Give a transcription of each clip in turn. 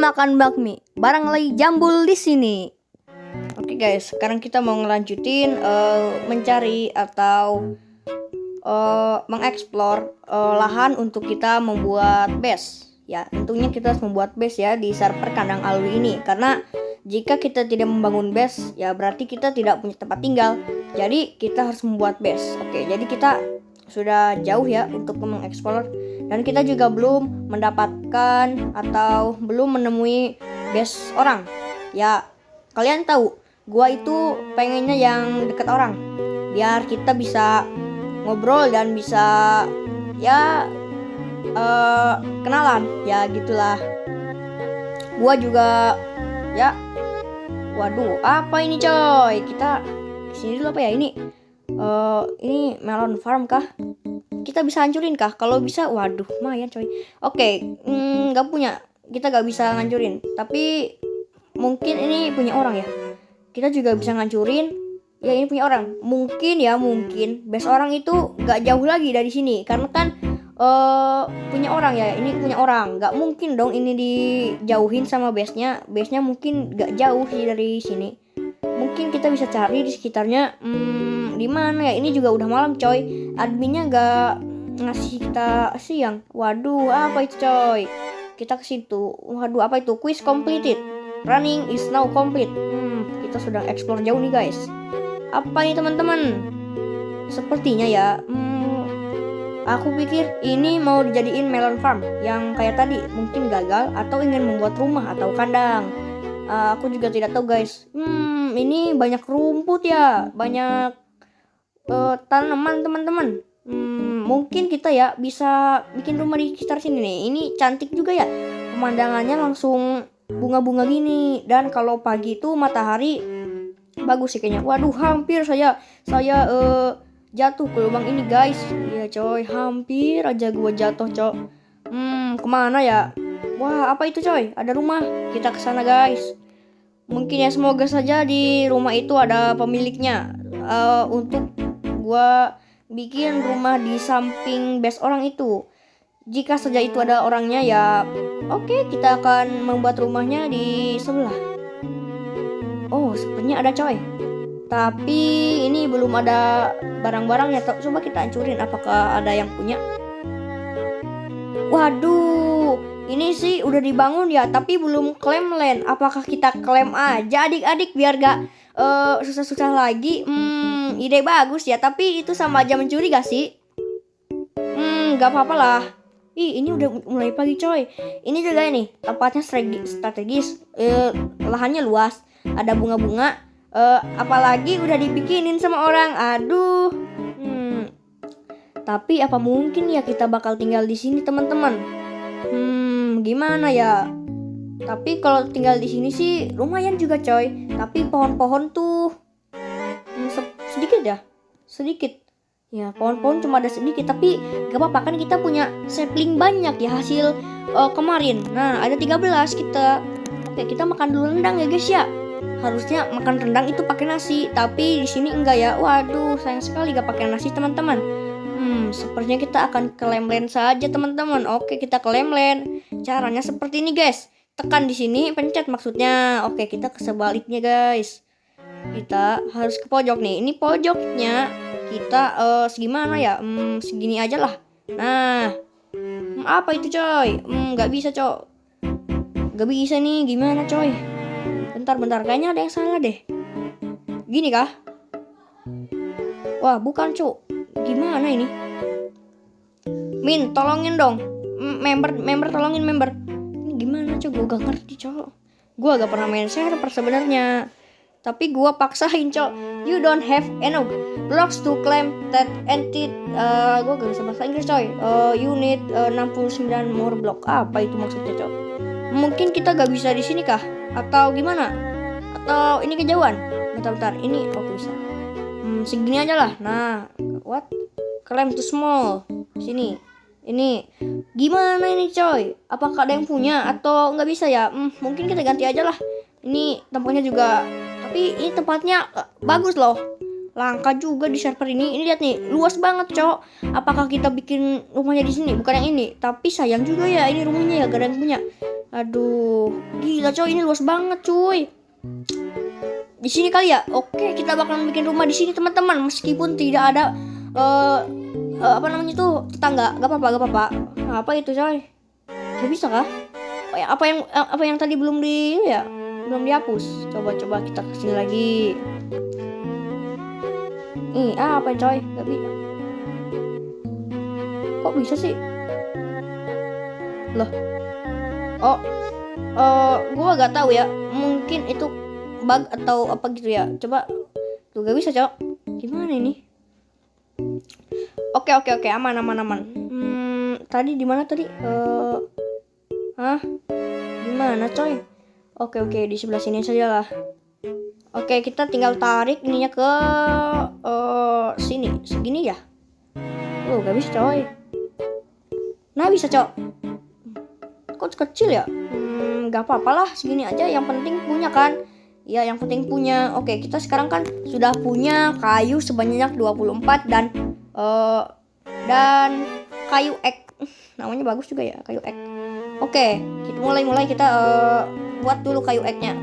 makan bakmi, barang lagi jambul di sini. Oke guys, sekarang kita mau ngelanjutin mencari atau mengeksplor lahan untuk kita membuat base. Ya, tentunya kita harus membuat base ya di server kandang alwi ini, karena jika kita tidak membangun base, ya berarti kita tidak punya tempat tinggal. Jadi kita harus membuat base. Oke, jadi kita sudah jauh ya untuk mengeksplor, dan kita juga belum mendapatkan atau belum menemui base orang. Ya, kalian tahu, gua itu pengennya yang dekat orang, biar kita bisa ngobrol dan bisa ya kenalan ya gitulah. Gua juga ya, waduh, apa ini coy? Kita sini dulu apa ya ini? Ini melon farm kah? Kita bisa hancurin kah? Kalau bisa, waduh, lumayan coy. Oke, nggak punya, kita nggak bisa ngancurin. Tapi mungkin ini punya orang ya. Kita juga bisa ngancurin. Ya, ini punya orang. Mungkin base orang itu nggak jauh lagi dari sini, karena kan punya orang ya. Ini punya orang. Nggak mungkin dong ini dijauhin sama base-nya. Base-nya mungkin nggak jauh sih dari sini. Mungkin kita bisa cari di sekitarnya. Di mana ya? Ini juga udah malam coy. Adminnya nggak ngasih kita siang. Waduh, apa itu coy? Kita ke situ. Waduh, apa itu? Quiz completed. Running is now complete. Kita sudah explore jauh nih guys. Apa ini teman-teman? Sepertinya ya. Aku pikir ini mau dijadiin melon farm yang kayak tadi. Mungkin gagal atau ingin membuat rumah atau kandang. Aku juga tidak tahu guys. Ini banyak rumput ya, banyak tanaman teman-teman. Mungkin kita ya bisa bikin rumah di sekitar sini nih. Ini cantik juga ya, pemandangannya langsung bunga-bunga gini. Dan kalau pagi itu matahari bagus sih kayaknya. Waduh, hampir saya jatuh ke lubang ini guys. Iya coy, hampir aja gua jatuh coy. Kemana ya? Wah, apa itu coy? Ada rumah. Kita kesana guys. Mungkin ya, semoga saja di rumah itu ada pemiliknya. Untuk gua bikin rumah di samping base orang itu. Jika saja itu ada orangnya ya, oke, kita akan membuat rumahnya di sebelah. Oh, sepertinya ada coy. Tapi ini belum ada barang-barangnya. Coba kita hancurin, apakah ada yang punya. Waduh, ini sih udah dibangun ya, tapi belum claim land. Apakah kita claim aja adik-adik biar gak susah-susah lagi? Ide bagus ya, tapi itu sama aja mencuri gak sih? Gak apa-apa lah. Ini udah mulai pagi coy. Ini juga ini tempatnya strategis. Lahannya luas, ada bunga-bunga. Apalagi udah dibikinin sama orang. Aduh. Tapi apa mungkin ya kita bakal tinggal di sini teman-teman? Gimana ya? Tapi kalau tinggal di sini sih lumayan juga coy. Tapi pohon-pohon tuh sedikit ya, sedikit. Ya, pohon-pohon cuma ada sedikit, tapi gak apa-apa kan kita punya sapling banyak ya hasil kemarin. Nah, ada 13 kita. Oke, kita makan dulu rendang ya guys ya. Harusnya makan rendang itu pakai nasi, tapi di sini enggak ya. Waduh, sayang sekali gak pakai nasi teman-teman. Sepertinya kita akan claim land saja teman-teman. Oke, kita claim land. Caranya seperti ini guys. Tekan di sini, pencet maksudnya. Oke, kita ke sebaliknya guys. Kita harus ke pojok nih. Ini pojoknya kita segimana ya? Segini aja lah. Nah, apa itu coy? Gak bisa coy. Gak bisa nih, gimana coy? Bentar, kayaknya ada yang salah deh. Gini kah? Wah, bukan cuk. Gimana ini? Min, tolongin dong. Member tolongin member. Ini gimana cuk? Gue gak ngerti cuk. Gue gak pernah main server sebenarnya, tapi gue paksain cuk. You don't have enough blocks to claim that entity. Gue gak bisa bahasa Inggris coy. You need 69 more block. Apa itu maksudnya cuk? Mungkin kita gak bisa di sini kah? Atau gimana? Atau ini kejauhan? Bentar, ini bisa. Segini aja lah. Nah, what? Claim too small. Sini. Ini gimana ini coy? Apakah ada yang punya atau nggak bisa ya? Mungkin kita ganti aja lah. Ini tempatnya juga, tapi ini tempatnya bagus loh. Langka juga di server ini. Ini lihat nih, luas banget cok. Apakah kita bikin rumahnya di sini? Bukan yang ini. Tapi sayang juga ya, ini rumahnya ya gak ada yang punya. Aduh, gila coy, ini luas banget cuy. Di sini kali ya. Oke, kita bakalan bikin rumah di sini teman-teman. Meskipun tidak ada apa namanya tuh tetangga, gak apa-apa, gak apa-apa. Apa itu coy? Gak bisa kah? Oh, ya, apa yang tadi belum ya? Belum dihapus. Coba kita kesini lagi. Apa coy? Gak bisa. Kok bisa sih? Loh. Gua gak tahu ya. Mungkin itu bug atau apa gitu ya. Coba. Tuh gak bisa, Cok. Gimana ini? Oke, aman. Tadi di mana tadi? Gimana, coy? Oke, di sebelah sini saja lah. Oke, kita tinggal tarik ininya ke sini. Segini ya. Gak bisa, coy. Nah, bisa, Cok. Kok kecil ya? Gak apa-apa lah, segini aja. Yang penting punya kan? Ya, yang penting punya. Oke, kita sekarang kan sudah punya kayu sebanyak 24 dan kayu ek. Namanya bagus juga ya, kayu ek. Oke, kita mulai kita buat dulu kayu eknya.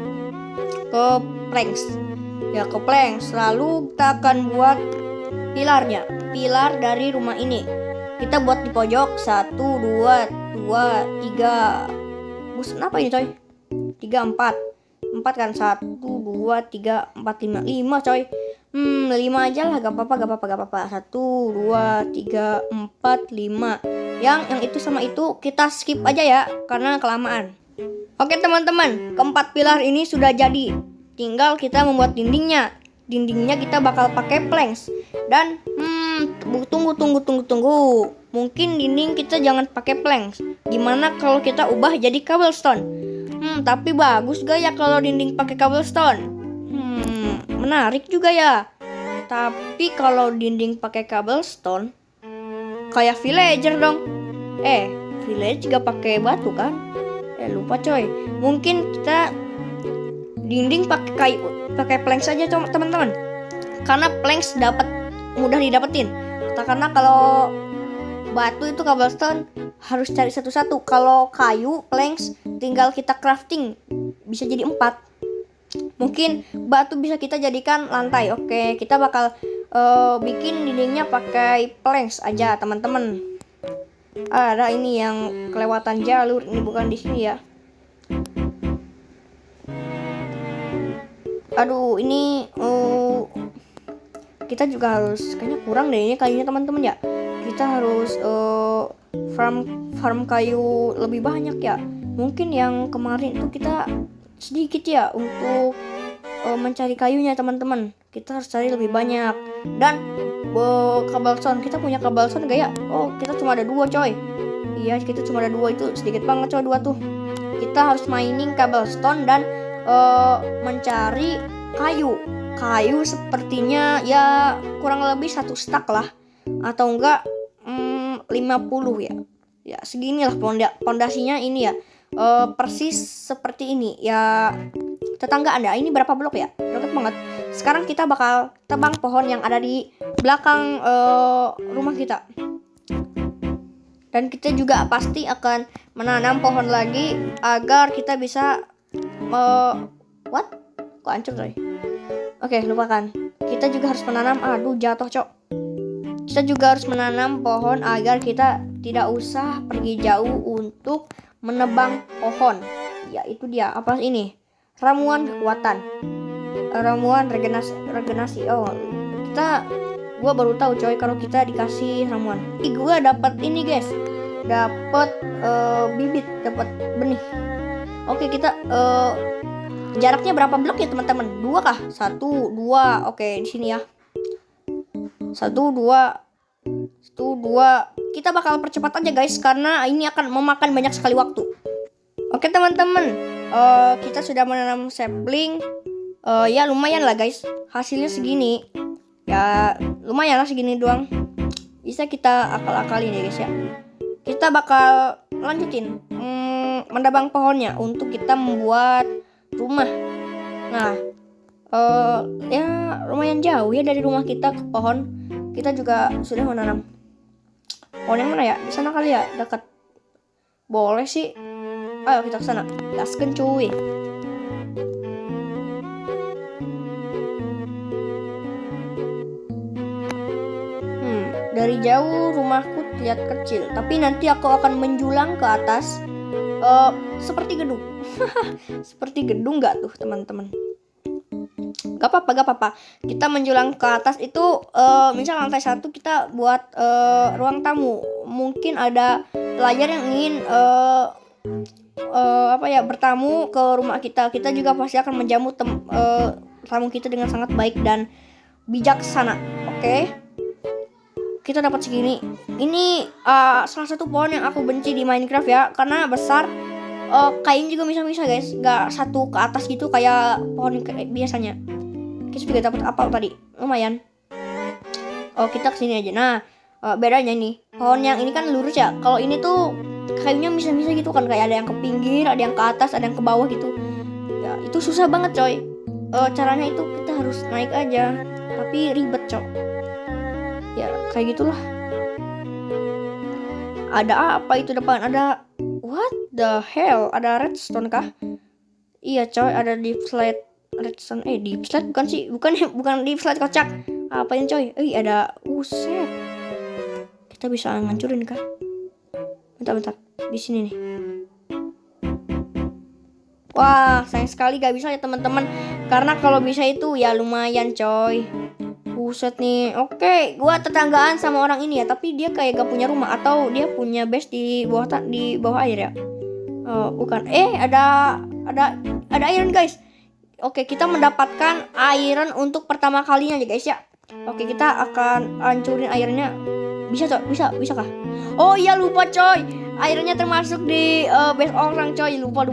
Ke planks. Ya, ke planks. Lalu kita akan buat pilarnya. Pilar dari rumah ini. Kita buat di pojok 1, 2, 3. Buset, apa ini coy? 3, 4 kan. 1, 2, 3, 4, 5 coy. 5 aja lah, gak apa-apa. 1, 2, 3, 4, 5. Yang itu sama itu kita skip aja ya, karena kelamaan. Oke teman-teman, keempat pilar ini sudah jadi. Tinggal kita membuat dindingnya. Dindingnya kita bakal pakai planks. Dan tunggu. Mungkin dinding kita jangan pakai planks. Gimana kalau kita ubah jadi cobblestone? Tapi bagus gak ya kalau dinding pakai cobblestone? Menarik juga ya. Tapi kalau dinding pakai cobblestone, kayak villager dong. Village gak pakai batu kan? Lupa coy. Mungkin kita dinding pakai kayu, pakai planks saja teman-teman. Karena planks mudah didapetin. Karena kalau batu itu cobblestone harus cari satu-satu. Kalau kayu, planks tinggal kita crafting. Bisa jadi 4. Mungkin batu bisa kita jadikan lantai. Oke, kita bakal bikin dindingnya pakai planks aja teman-teman. Ada ini yang kelewatan jalur, ini bukan di sini ya. Aduh, ini kita juga harus, kayaknya kurang deh ini kayunya teman-teman ya. Kita harus farm kayu lebih banyak ya. Mungkin yang kemarin itu kita sedikit ya untuk mencari kayunya teman-teman. Kita harus cari lebih banyak. Dan cobblestone, kita punya cobblestone gak ya? Kita cuma ada 2 coy. Iya, kita cuma ada 2, itu sedikit banget coy 2 tuh. Kita harus mining cobblestone dan mencari kayu sepertinya ya kurang lebih 1 stack lah, atau enggak 50 ya. Ya seginilah pondasinya ini ya. Persis seperti ini ya. Tetangga Anda ini berapa blok ya? Deket banget. Sekarang kita bakal tebang pohon yang ada di belakang rumah kita. Dan kita juga pasti akan menanam pohon lagi agar kita bisa Kok hancur coy? Oke, lupakan. Kita juga harus menanam. Jatuh cok. Kita juga harus menanam pohon agar kita tidak usah pergi jauh untuk menebang pohon. Ya itu dia. Apa ini? Ramuan kekuatan. Ramuan regenerasi. Gua baru tahu coy kalau kita dikasih ramuan. Gua dapat ini guys. Dapat bibit, dapat benih. Oke, kita jaraknya berapa blok ya teman-teman? 2 kah? 1, 2. Oke, di sini ya. 1, 2. Kita bakal percepat aja guys, karena ini akan memakan banyak sekali waktu. Oke teman-teman, kita sudah menanam sapling. Ya lumayan lah guys, hasilnya segini. Ya lumayan lah segini doang. Bisa kita akal-akalin ya guys ya. Kita bakal lanjutin menebang pohonnya untuk kita membuat rumah. Nah, ya lumayan jauh ya dari rumah kita ke pohon. Kita juga sudah menanam. Pohon yang mana ya? Di sana kali ya, dekat. Boleh sih. Ayo kita kesana. Gaskeun cuy. Dari jauh rumahku terlihat kecil, tapi nanti aku akan menjulang ke atas seperti gedung. Seperti gedung nggak tuh teman-teman? Gak apa-apa. Kita menjulang ke atas itu misal lantai 1 kita buat ruang tamu. Mungkin ada pelajar yang ingin bertamu ke rumah kita. Kita juga pasti akan menjamu tamu kita dengan sangat baik dan bijaksana. Oke? Kita dapat segini. Ini salah satu pohon yang aku benci di Minecraft ya, karena besar. Kayaknya juga misah-misah guys, nggak satu ke atas gitu kayak pohon biasanya. Kita juga dapat apel tadi, lumayan. Kita kesini aja. Nah, bedanya nih, pohon yang ini kan lurus ya. Kalau ini tuh kayunya misah-misah gitu kan, kayak ada yang ke pinggir, ada yang ke atas, ada yang ke bawah gitu. Ya, itu susah banget coy. Caranya itu kita harus naik aja, tapi ribet coy. Ya, kayak gitulah. Ada apa itu depan? Ada what the hell? Ada redstone kah? Iya coy, ada deep slate redstone. Deep slate bukan sih? Bukan deep slate kocak. Apain coy? Ada set. Kita bisa ngancurin kah? Bentar. Di sini nih. Wah, sayang sekali gak bisa ya teman-teman. Karena kalau bisa itu ya lumayan coy. Buset nih. Oke, gua tetanggaan sama orang ini ya, tapi dia kayak gak punya rumah atau dia punya base di bawah air ya. Bukan. Ada iron guys. Oke, kita mendapatkan iron untuk pertama kalinya ya guys ya. Oke, kita akan hancurin ironnya. Bisa kah? Oh iya, lupa coy. Ironnya termasuk di base orang coy. Lupa.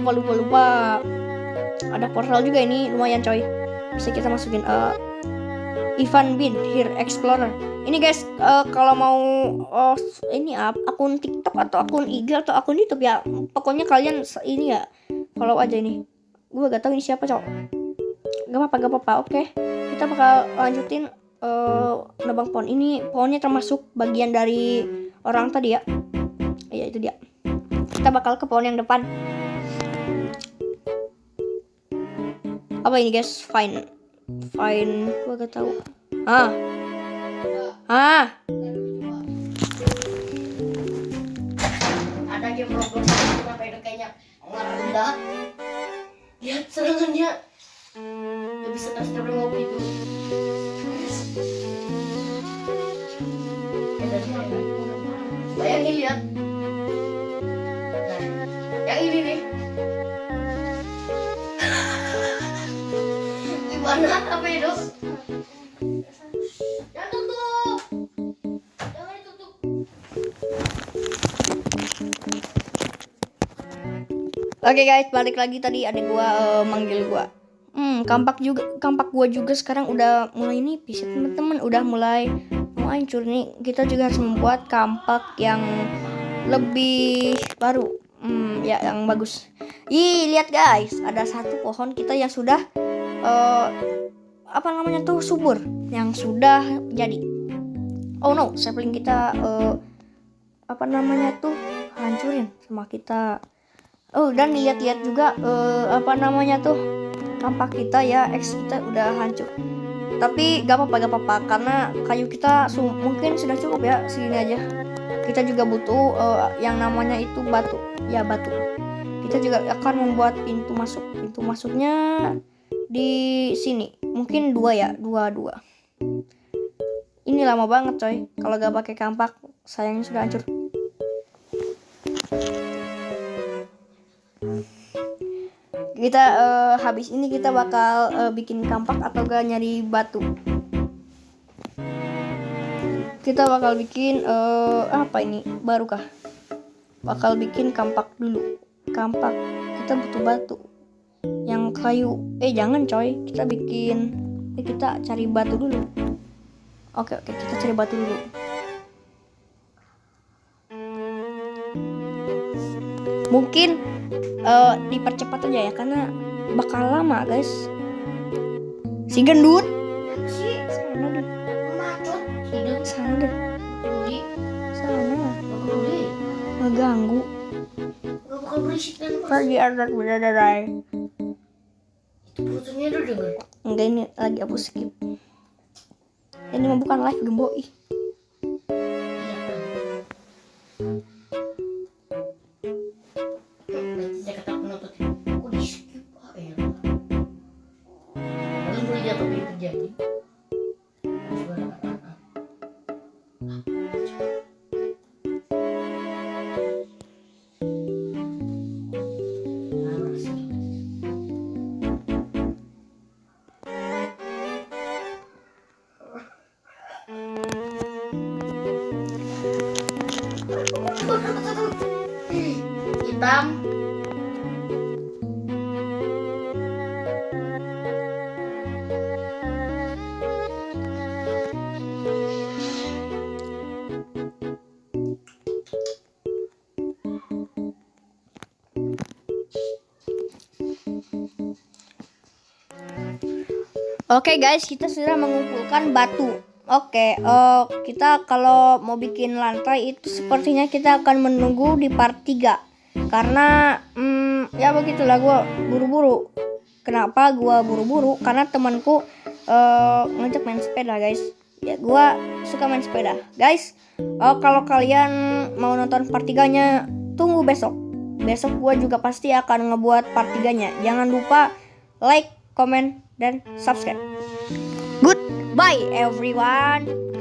Ada portal juga ini, lumayan coy. Bisa kita masukin Ivan Bin here Explorer. Ini guys, kalau mau ini akun TikTok atau akun IG atau akun YouTube ya, pokoknya kalian ini ya follow aja ini. Gue gak tahu ini siapa cowok. Gak apa-apa. Oke, kita bakal lanjutin nebang pohon. Ini pohonnya termasuk bagian dari orang tadi ya. Iya itu dia. Kita bakal ke pohon yang depan. Apa ini guys? Fine, gue gak tahu. Ada game Roblox kenapa itu kayaknya ngerendah. Lihat serangannya. Gak bisa sambil ngopi itu. Bayangin lihat. Nah, yang ini nih. Gimana? Apa itu? Jangan tutup. Jangan ditutup. Oke guys, balik lagi. Tadi adik gua manggil gua. Kampak gua juga sekarang udah mulai nipis ya teman-teman, udah mulai mau hancur nih. Kita juga harus membuat kampak yang lebih baru. Ya yang bagus. Lihat guys, ada satu pohon kita yang sudah subur, yang sudah jadi. Oh no, sapling kita hancurin sama kita. Dan lihat-lihat juga kampak kita ya, kita udah hancur. Tapi gak apa-apa karena kayu kita mungkin sudah cukup ya, segini aja. Kita juga butuh yang namanya itu batu. Ya, batu. Kita juga akan membuat pintu masuk. Pintu masuknya di sini. Mungkin dua. Ini lama banget coy. Kalau gak pakai kampak, sayangnya sudah hancur. Kita habis ini kita bakal bikin kampak atau gak nyari batu. Kita bakal bikin apa ini? Baru kah? Bakal bikin kampak dulu. Kampak. Kita butuh batu. Yang kayu. Jangan coy. Kita cari batu dulu. Oke, kita cari batu dulu. Mungkin dipercepat aja ya, karena bakal lama guys. Si gendut sana deh, ngeganggu. pergi adat bidadari. Putusnya udah denger. Enggak, ini lagi aku skip. Ini mah bukan live Gemboi. Nanti saya kata penonton, kok di skip? Ah, ya. Lalu boleh jatuh ini terjadi. Suara apa? Hitam. Oke guys, kita sudah mengumpulkan batu. Oke, kita kalau mau bikin lantai itu sepertinya kita akan menunggu di part 3. Karena ya begitulah, gue buru-buru. Kenapa gue buru-buru? Karena temanku ngajak main sepeda guys. Ya gue suka main sepeda guys. Kalau kalian mau nonton part 3-nya, tunggu besok. Besok gue juga pasti akan ngebuat part 3-nya. Jangan lupa like, comment, dan subscribe. Goodbye everyone.